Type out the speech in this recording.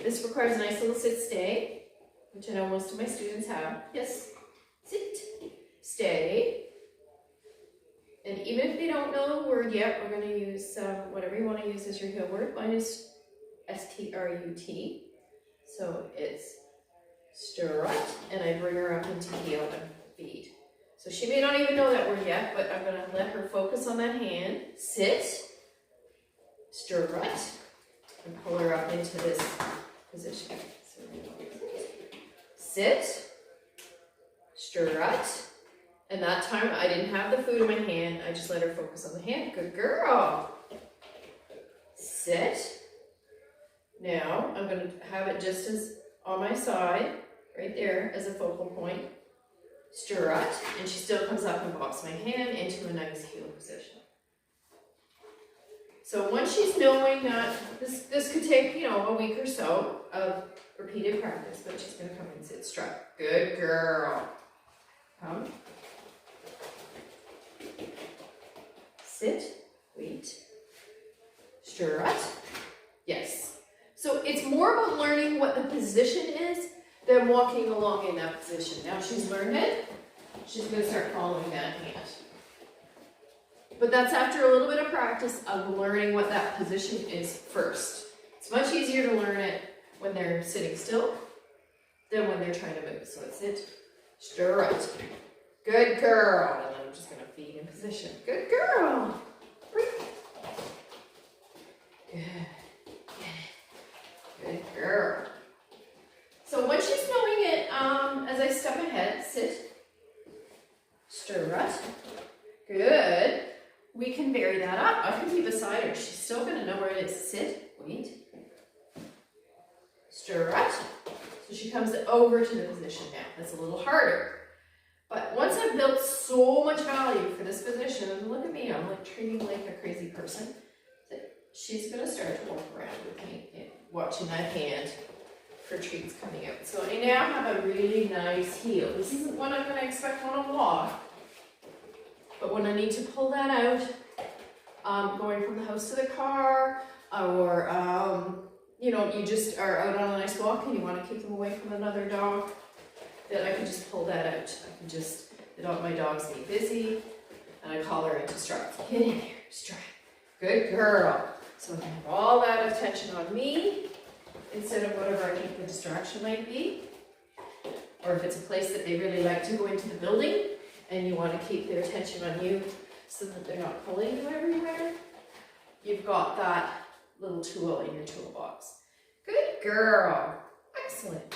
this requires a nice little sit stay, which I know most of my students have. Yes, sit, stay. And even if they don't know the word yet, we're going to use whatever you want to use as your heel word. Mine is S-T-R-U-T. So it's strut, and I bring her up into heel and feet. So she may not even know that word yet, but I'm going to let her focus on that hand. Sit, strut, and pull her up into this position. So sit, strut, and that time I didn't have the food in my hand, I just let her focus on the hand. Good girl. Sit. Now I'm going to have it just as on my side, right there as a focal point. Strut, and she still comes up and bops my hand into a nice heel position. So once she's knowing that, this could take, you know, a week or so of repeated practice, but she's going to come and sit strut. Good girl. Come. Sit, wait, strut. Yes. So it's more about learning what the position is than walking along in that position. Now she's learned it, she's going to start following that hand. But that's after a little bit of practice of learning what that position is first. It's much easier to learn it when they're sitting still than when they're trying to move. So it's sit, strut. Good girl. And then I'm just going to feed in position. Good girl. Good. Good girl. So when she's knowing it, as I step ahead, sit, strut. Good. We can vary that up. I can keep beside her. She's still going to know where it is. Sit, wait, strut. So she comes over to the position now. That's a little harder. But once I've built so much value for this position, and look at me, I'm like treating like a crazy person. She's going to start to walk around with me, watching that hand for treats coming out. So I now have a really nice heel. This isn't what I'm going to expect on a walk. But when I need to pull that out, going from the house to the car, or, you know, you just are out on a nice walk and you want to keep them away from another dog, then I can just pull that out. I can just, my dog's being busy, and I call her into strut. Get in there, strut. Good girl. So I can have all that attention on me instead of whatever I think the distraction might be. Or if it's a place that they really like to go into the building, and you want to keep their attention on you so that they're not pulling you everywhere, you've got that little tool in your toolbox. Good girl. Excellent.